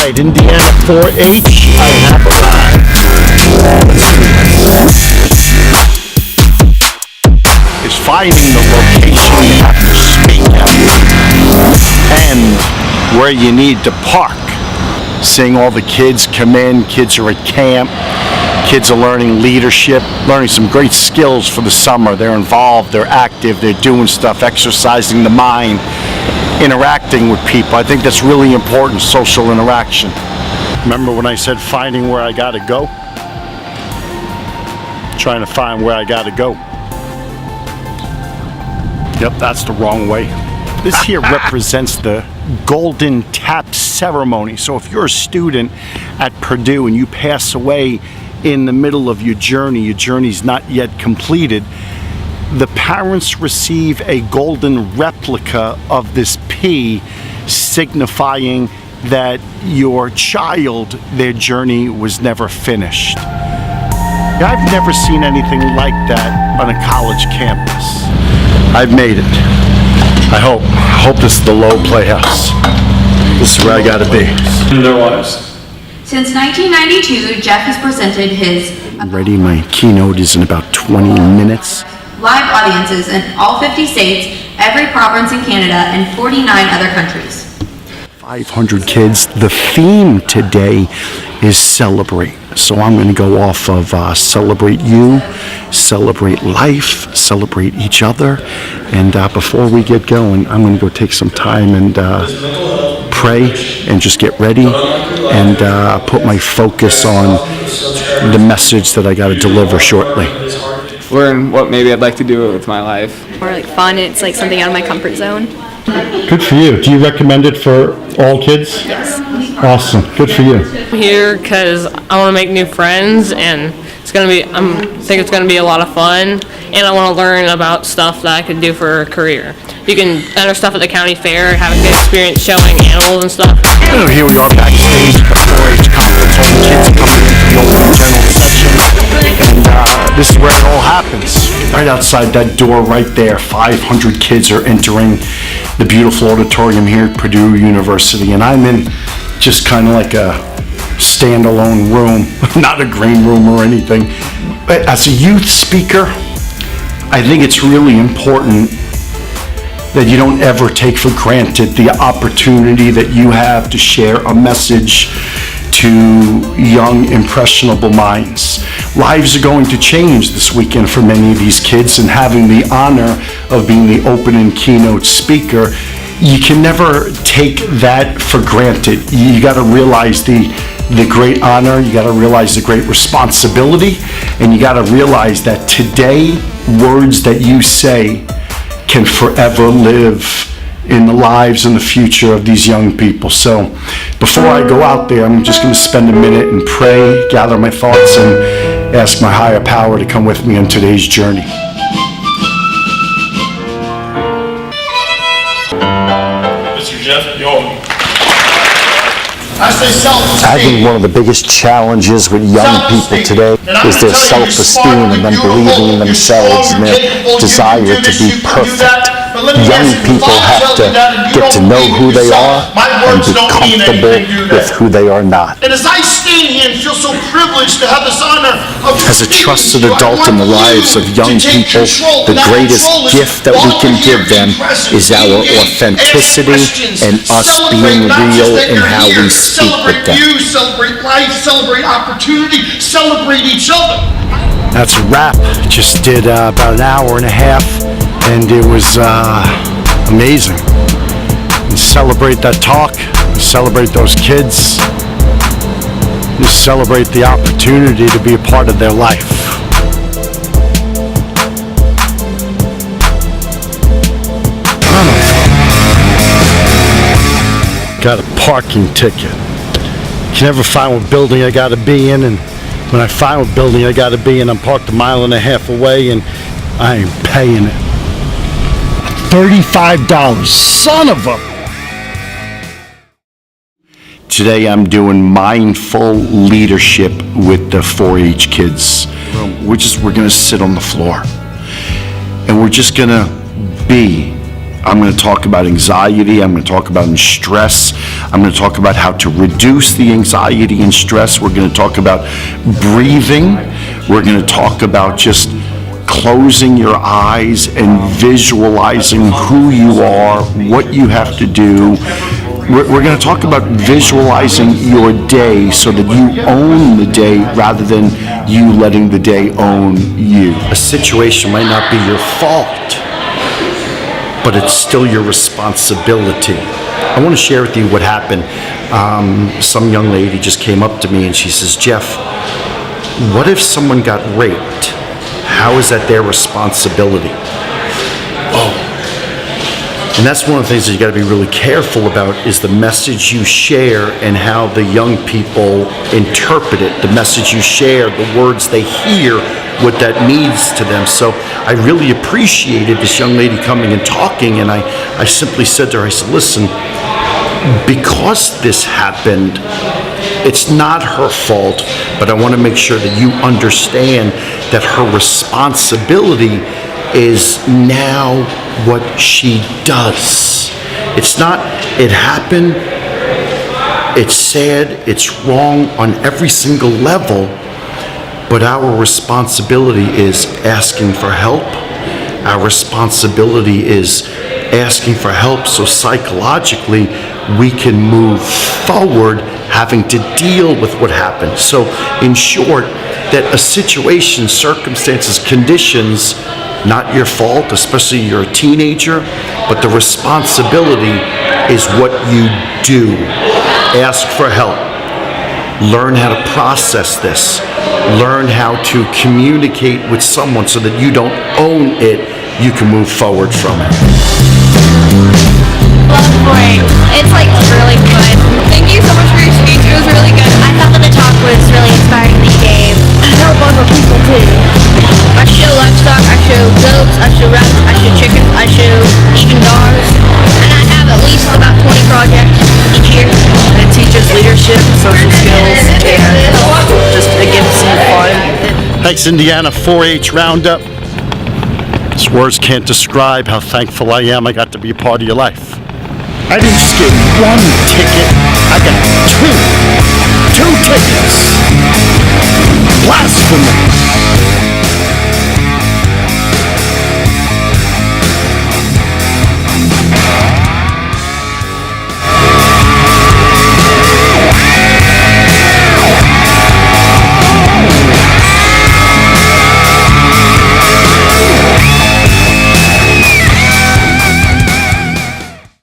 right, Indiana 4-H, I have arrived. Is finding the location you have to speak at and where you need to park. Seeing all the kids come in, kids are at camp, kids are learning leadership, learning some great skills for the summer. They're involved, they're active, they're doing stuff, exercising the mind, interacting with people. I think that's really important, social interaction. Remember when I said finding where I gotta go? Trying to find where I gotta go. Yep, that's the wrong way. This here represents the Golden Tap Ceremony. So if you're a student at Purdue and you pass away in the middle of your journey's not yet completed, the parents receive a golden replica of this P, signifying that your child, their journey was never finished. I've never seen anything like that on a college campus. I've made it. I hope this is the low playhouse. This is where I gotta be. In their lives. Since 1992, Jeff has presented his Ready? My keynote is in about 20 minutes. live audiences in all 50 states, every province in Canada, and 49 other countries. 500 kids. The theme today is celebrate. So I'm going to go off of celebrate you, celebrate life, celebrate each other. And before we get going, I'm going to go take some time and pray and just get ready and put my focus on the message that I got to deliver shortly. Learn what maybe I'd like to do with my life. More like fun. It's like something out of my comfort zone. Good for you. Do you recommend it for all kids? Yes. Awesome. Good for you. I'm here because I want to make new friends, and it's gonna be. I think it's gonna be a lot of fun, and I want to learn about stuff that I could do for a career. You can enter stuff at the county fair, have a good experience showing animals and stuff. Oh, here we are backstage at the 4-H conference. All the kids are coming into the open general section, and this is where it all happens. Right outside that door, right there, 500 kids are entering the beautiful auditorium here at Purdue University, and I'm in just kind of like a standalone room, not a green room or anything. But as a youth speaker, I think it's really important that you don't ever take for granted the opportunity that you have to share a message to young, impressionable minds. Lives are going to change this weekend for many of these kids, and having the honor of being the opening keynote speaker, you can never take that for granted. You got to realize the great honor, you got to realize the great responsibility, and you got to realize that today, words that you say can forever live in the lives and the future of these young people. So before I go out there, I'm just going to spend a minute and pray, gather my thoughts, and ask my higher power to come with me on today's journey. Mr. Jeff Yalden. I think one of the biggest challenges with young people today is their self-esteem and them believing in themselves and their desire to be perfect. Young people have to get to know who they are and be comfortable with who they are not. And as I stand here and feel so privileged to have this honor of As a trusted adult in the lives of young people, the greatest gift that we can give them is our authenticity and us being real in how we speak with them. Celebrate life, celebrate opportunity, celebrate each other. That's a wrap. Just did about an hour and a half, and it was amazing. And celebrate that talk, celebrate those kids, just celebrate the opportunity to be a part of their life. Got a parking ticket. Can never find what building I gotta be in, and when I find what building I gotta be in, I'm parked a mile and a half away, and I ain't paying it. $35, son of a... Today I'm doing mindful leadership with the 4-H kids. We're gonna sit on the floor, and we're just gonna be I'm going to talk about anxiety. I'm going to talk about stress. I'm going to talk about how to reduce the anxiety and stress. We're going to talk about breathing. We're going to talk about just closing your eyes and visualizing who you are, what you have to do. We're going to talk about visualizing your day so that you own the day rather than you letting the day own you. A situation might not be your fault, but it's still your responsibility. I want to share with you what happened. Some young lady just came up to me and she says, Jeff, what if someone got raped? How is that their responsibility? Oh. And that's one of the things that you got to be really careful about is the message you share and how the young people interpret it. The message you share, the words they hear, what that means to them. So I really appreciated this young lady coming and talking, and I simply said to her, I said, listen, because this happened, it's not her fault, but I want to make sure that you understand that her responsibility is now what she does. It's not, it happened, it's sad, it's wrong on every single level, but our responsibility is asking for help. Our responsibility is asking for help so psychologically we can move forward having to deal with what happened. So in short, that a situation, circumstances, conditions, not your fault, especially you're a teenager, but the responsibility is what you do. Ask for help. Learn how to process this. Learn how to communicate with someone so that you don't own it, you can move forward from it. Love 4-H. It's like really fun. Thank you so much for your speech. It was really good. I thought that the talk was really inspiring that you gave. I help other people too. I show livestock, I show goats, I show rabbits, I show chickens, I show even dogs. And I have at least about 20 projects each year. And it teaches leadership, social skills, and just it gives some fun. Thanks, Indiana 4-H Roundup. These words can't describe how thankful I am I got to be a part of your life. I didn't just get one ticket, I got two tickets. Blasphemy.